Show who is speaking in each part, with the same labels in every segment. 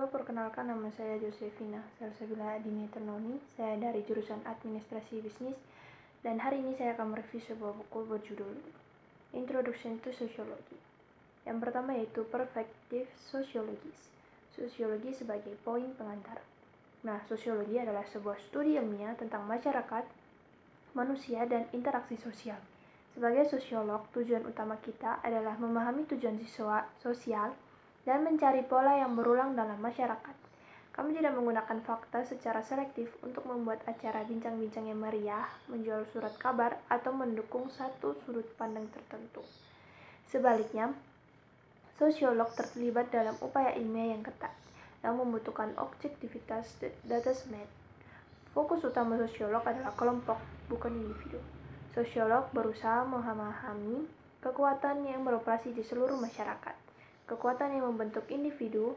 Speaker 1: Halo, perkenalkan nama saya Josefina Salsabila Adini Ternoni. Saya dari jurusan Administrasi Bisnis dan hari ini saya akan mereview sebuah buku berjudul Introduction to Sociology. Yang pertama yaitu Perspective Sociologis. Sosiologi sebagai poin pengantar. Nah, sosiologi adalah sebuah studi ilmiah tentang masyarakat, manusia, dan interaksi sosial. Sebagai sosiolog, tujuan utama kita adalah memahami tujuan sosial dan mencari pola yang berulang dalam masyarakat. Kami tidak menggunakan fakta secara selektif untuk membuat acara bincang-bincang yang meriah, menjual surat kabar, atau mendukung satu sudut pandang tertentu. Sebaliknya, sosiolog terlibat dalam upaya ilmiah yang ketat, yang membutuhkan objektivitas data-set. Fokus utama sosiolog adalah kelompok, bukan individu. Sosiolog berusaha memahami kekuatan yang beroperasi di seluruh masyarakat. Kekuatan yang membentuk individu,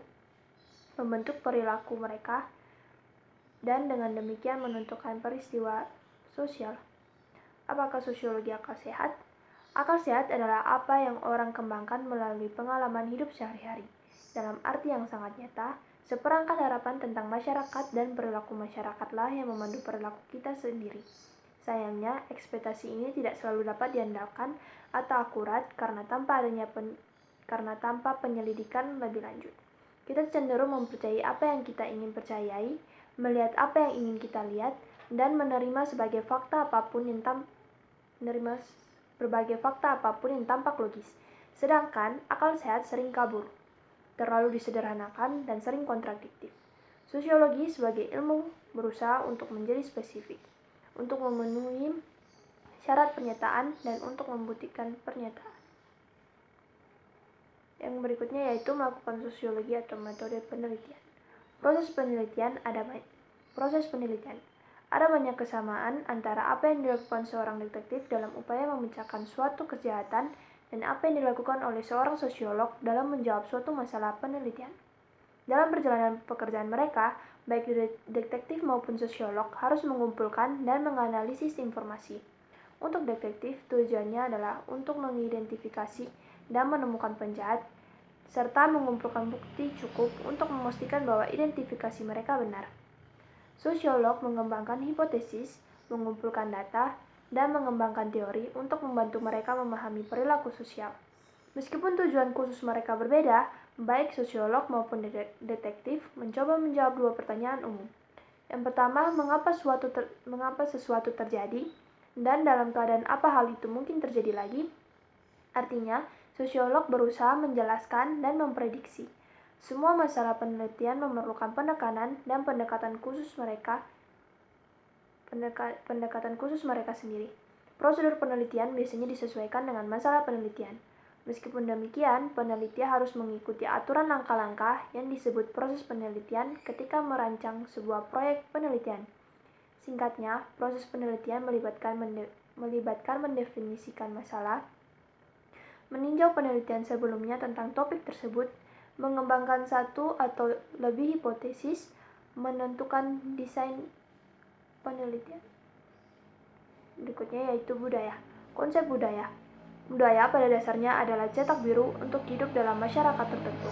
Speaker 1: membentuk perilaku mereka, dan dengan demikian menentukan peristiwa sosial. Apakah sosiologi akal sehat? Akal sehat adalah apa yang orang kembangkan melalui pengalaman hidup sehari-hari. Dalam arti yang sangat nyata, seperangkat harapan tentang masyarakat dan perilaku masyarakatlah yang memandu perilaku kita sendiri. Sayangnya, ekspektasi ini tidak selalu dapat diandalkan atau akurat karena tanpa penyelidikan lebih lanjut. Kita cenderung mempercayai apa yang kita ingin percayai, melihat apa yang ingin kita lihat, dan menerima berbagai fakta apapun yang tampak logis. Sedangkan akal sehat sering kabur, terlalu disederhanakan, dan sering kontradiktif. Sosiologi sebagai ilmu berusaha untuk menjadi spesifik, untuk memenuhi syarat pernyataan, dan untuk membuktikan pernyataan. Yang berikutnya yaitu melakukan sosiologi atau metode penelitian. Proses penelitian. Ada banyak kesamaan antara apa yang dilakukan seorang detektif dalam upaya memecahkan suatu kejahatan dan apa yang dilakukan oleh seorang sosiolog dalam menjawab suatu masalah penelitian. Dalam perjalanan pekerjaan mereka, baik detektif maupun sosiolog harus mengumpulkan dan menganalisis informasi. Untuk detektif, tujuannya adalah untuk mengidentifikasi dan menemukan penjahat, serta mengumpulkan bukti cukup untuk memastikan bahwa identifikasi mereka benar. Sosiolog mengembangkan hipotesis, mengumpulkan data, dan mengembangkan teori untuk membantu mereka memahami perilaku sosial. Meskipun tujuan khusus mereka berbeda, baik sosiolog maupun detektif mencoba menjawab dua pertanyaan umum. Yang pertama, mengapa sesuatu terjadi, dan dalam keadaan apa hal itu mungkin terjadi lagi? Artinya, sosiolog berusaha menjelaskan dan memprediksi. Semua masalah penelitian memerlukan penekanan dan pendekatan khusus mereka sendiri. Prosedur penelitian biasanya disesuaikan dengan masalah penelitian. Meskipun demikian, peneliti harus mengikuti aturan langkah-langkah yang disebut proses penelitian ketika merancang sebuah proyek penelitian. Singkatnya, proses penelitian melibatkan mendefinisikan masalah, meninjau penelitian sebelumnya tentang topik tersebut, mengembangkan satu atau lebih hipotesis, menentukan desain penelitian. Berikutnya yaitu budaya. Konsep budaya. Budaya pada dasarnya adalah cetak biru untuk hidup dalam masyarakat tertentu.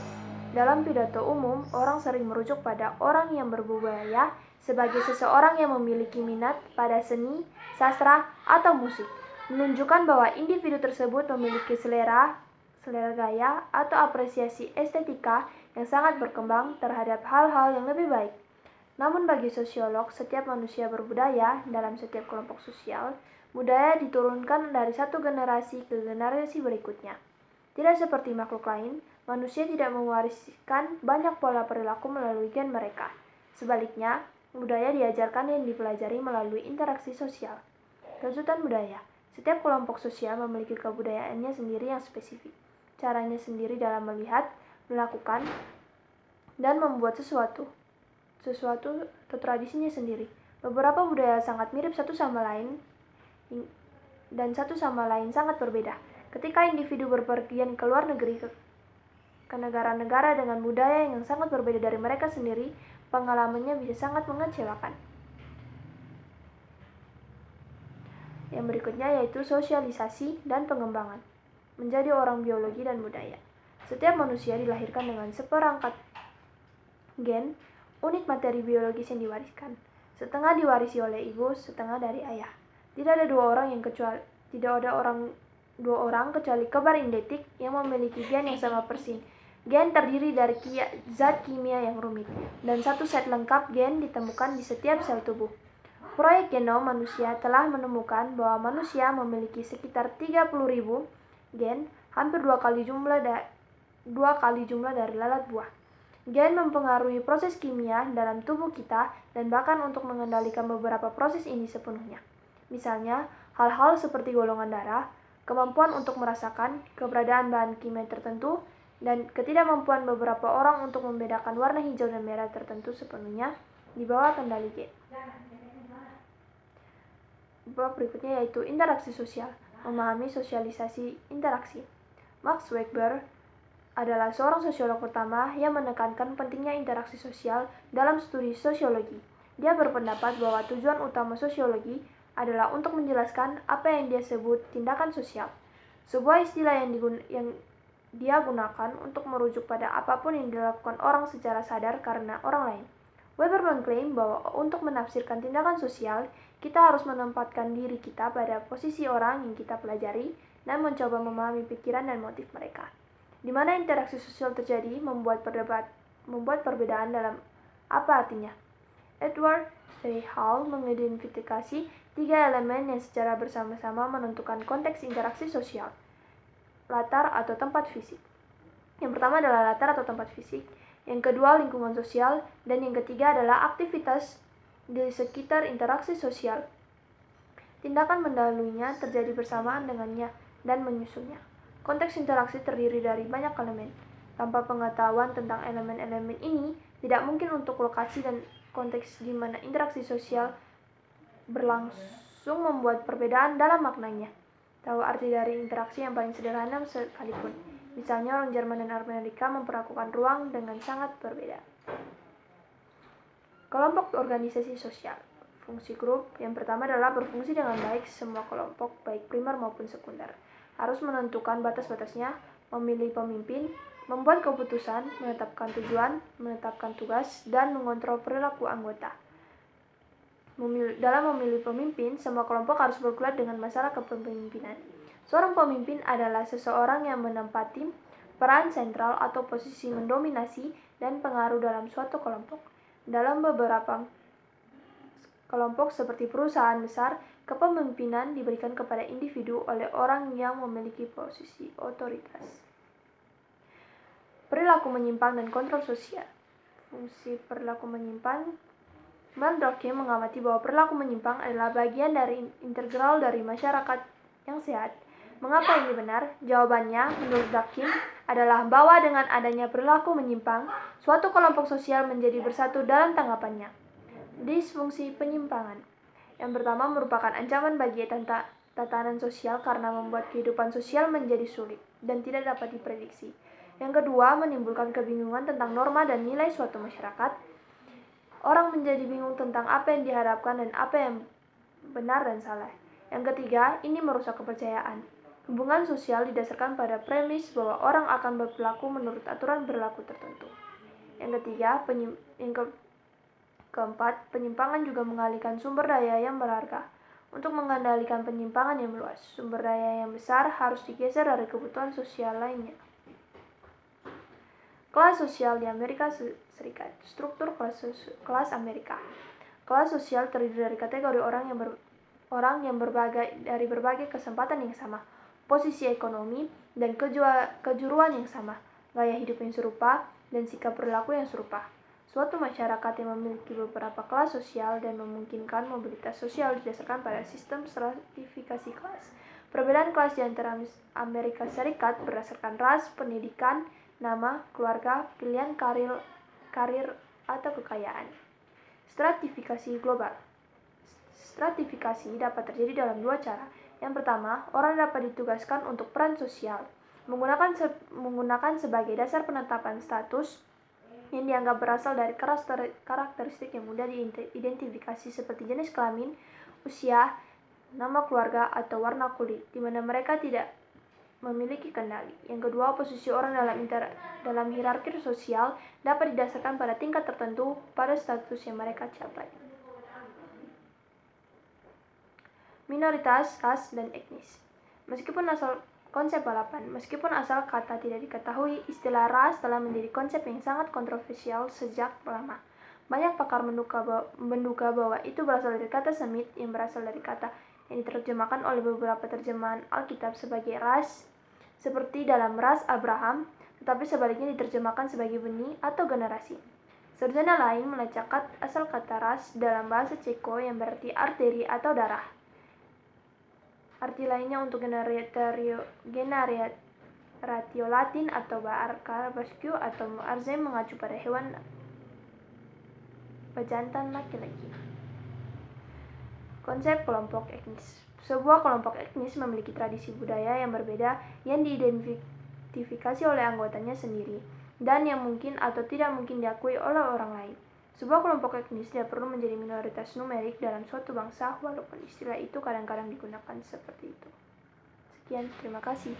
Speaker 1: Dalam pidato umum, orang sering merujuk pada orang yang berbudaya sebagai seseorang yang memiliki minat pada seni, sastra, atau musik, menunjukkan bahwa individu tersebut memiliki selera gaya, atau apresiasi estetika yang sangat berkembang terhadap hal-hal yang lebih baik. Namun bagi sosiolog, setiap manusia berbudaya. Dalam setiap kelompok sosial, budaya diturunkan dari satu generasi ke generasi berikutnya. Tidak seperti makhluk lain, manusia tidak mewariskan banyak pola perilaku melalui gen mereka. Sebaliknya, budaya diajarkan dan dipelajari melalui interaksi sosial. Kelanjutan budaya. Setiap kelompok sosial memiliki kebudayaannya sendiri yang spesifik. Caranya sendiri dalam melihat, melakukan, dan membuat sesuatu atau tradisinya sendiri. Beberapa budaya sangat mirip satu sama lain dan satu sama lain sangat berbeda. Ketika individu berpergian ke luar negeri ke negara-negara dengan budaya yang sangat berbeda dari mereka sendiri, pengalamannya bisa sangat mengecewakan. Yang berikutnya yaitu sosialisasi dan pengembangan. Menjadi orang biologi dan budaya. Setiap manusia dilahirkan dengan seperangkat Gen, unit materi biologis yang diwariskan. Setengah diwarisi oleh ibu, setengah dari ayah. Tidak ada dua orang kecuali kembar identik yang memiliki gen yang sama persis. Gen terdiri dari zat kimia yang rumit, dan satu set lengkap gen ditemukan di setiap sel tubuh. Proyek Genom Manusia telah menemukan bahwa manusia memiliki sekitar 30.000 gen, hampir dua kali jumlah dari lalat buah. Gen mempengaruhi proses kimia dalam tubuh kita dan bahkan untuk mengendalikan beberapa proses ini sepenuhnya. Misalnya, hal-hal seperti golongan darah, kemampuan untuk merasakan keberadaan bahan kimia tertentu, dan ketidakmampuan beberapa orang untuk membedakan warna hijau dan merah tertentu sepenuhnya di bawah kendali gen. Bab berikutnya yaitu interaksi sosial, memahami sosialisasi interaksi. Max Weber adalah seorang sosiolog pertama yang menekankan pentingnya interaksi sosial dalam studi sosiologi. Dia berpendapat bahwa tujuan utama sosiologi adalah untuk menjelaskan apa yang dia sebut tindakan sosial, sebuah istilah yang dia gunakan untuk merujuk pada apapun yang dilakukan orang secara sadar karena orang lain. Weber mengklaim bahwa untuk menafsirkan tindakan sosial, kita harus menempatkan diri kita pada posisi orang yang kita pelajari dan mencoba memahami pikiran dan motif mereka. Di mana interaksi sosial terjadi membuat perbedaan dalam apa artinya. Edward C. Hall mengidentifikasi 3 elemen yang secara bersama-sama menentukan konteks interaksi sosial. Latar atau tempat fisik. Yang pertama adalah latar atau tempat fisik, yang kedua lingkungan sosial, dan yang ketiga adalah aktivitas di sekitar interaksi sosial. Tindakan mendahulunya terjadi bersamaan dengannya dan menyusulnya. Konteks interaksi terdiri dari banyak elemen. Tanpa pengetahuan tentang elemen-elemen ini, tidak mungkin untuk lokasi dan konteks di mana interaksi sosial berlangsung membuat perbedaan dalam maknanya. Tahu arti dari interaksi yang paling sederhana sekalipun. Misalnya orang Jerman dan Amerika memperlakukan ruang dengan sangat berbeda. Kelompok organisasi sosial. Fungsi grup yang pertama adalah berfungsi dengan baik. Semua kelompok, baik primer maupun sekunder, harus menentukan batas-batasnya, memilih pemimpin, membuat keputusan, menetapkan tujuan, menetapkan tugas, dan mengontrol perilaku anggota. Dalam memilih pemimpin, semua kelompok harus bergulat dengan masalah kepemimpinan. Seorang pemimpin adalah seseorang yang menempati peran sentral atau posisi mendominasi dan pengaruh dalam suatu kelompok. Dalam beberapa kelompok seperti perusahaan besar, kepemimpinan diberikan kepada individu oleh orang yang memiliki posisi otoritas. Perilaku menyimpang dan kontrol sosial. Fungsi perilaku menyimpang. Van Durkheim mengamati bahwa perilaku menyimpang adalah bagian integral dari masyarakat yang sehat. Mengapa ini benar? Jawabannya, menurut Durkheim, adalah bahwa dengan adanya perilaku menyimpang, suatu kelompok sosial menjadi bersatu dalam tanggapannya. Disfungsi penyimpangan. Yang pertama merupakan ancaman bagi tatanan sosial karena membuat kehidupan sosial menjadi sulit dan tidak dapat diprediksi. Yang kedua, menimbulkan kebingungan tentang norma dan nilai suatu masyarakat. Orang menjadi bingung tentang apa yang diharapkan dan apa yang benar dan salah. Yang ketiga, ini merusak kepercayaan. Hubungan sosial didasarkan pada premis bahwa orang akan berperilaku menurut aturan berlaku tertentu. Yang keempat, penyimpangan juga mengalihkan sumber daya yang berharga. Untuk mengendalikan penyimpangan yang meluas, sumber daya yang besar harus digeser dari kebutuhan sosial lainnya. Kelas sosial di Amerika Serikat. Struktur kelas Amerika. Kelas sosial terdiri dari kategori orang yang dari berbagai kesempatan yang sama, posisi ekonomi dan kejuruan yang sama, gaya hidup yang serupa, dan sikap perilaku yang serupa. Suatu masyarakat yang memiliki beberapa kelas sosial dan memungkinkan mobilitas sosial didasarkan pada sistem stratifikasi kelas. Perbedaan kelas di antara Amerika Serikat berdasarkan ras, pendidikan, nama, keluarga, pilihan karir atau kekayaan. Stratifikasi global. Stratifikasi dapat terjadi dalam dua cara. Yang pertama, orang dapat ditugaskan untuk peran sosial, menggunakan sebagai dasar penetapan status yang dianggap berasal dari karakteristik yang mudah diidentifikasi seperti jenis kelamin, usia, nama keluarga, atau warna kulit, di mana mereka tidak memiliki kendali. Yang kedua, posisi orang dalam hierarki sosial dapat didasarkan pada tingkat tertentu pada status yang mereka capai. Minoritas, ras, dan etnis. Meskipun asal kata tidak diketahui, istilah ras telah menjadi konsep yang sangat kontroversial sejak lama. Banyak pakar menduga bahwa itu berasal dari kata Semit yang berasal dari kata yang diterjemahkan oleh beberapa terjemahan Alkitab sebagai ras, seperti dalam ras Abraham, tetapi sebaliknya diterjemahkan sebagai benih atau generasi. Sarjana lain melacak asal kata ras dalam bahasa Ceko yang berarti arteri atau darah. Arti lainnya untuk generatio Latin atau barbascue atau arzem mengacu pada hewan pejantan laki-laki. Konsep kelompok etnis. Sebuah kelompok etnis memiliki tradisi budaya yang berbeda yang diidentifikasi oleh anggotanya sendiri dan yang mungkin atau tidak mungkin diakui oleh orang lain. Sebuah kelompok etnis tidak perlu menjadi minoritas numerik dalam suatu bangsa, walaupun istilah itu kadang-kadang digunakan seperti itu. Sekian, terima kasih.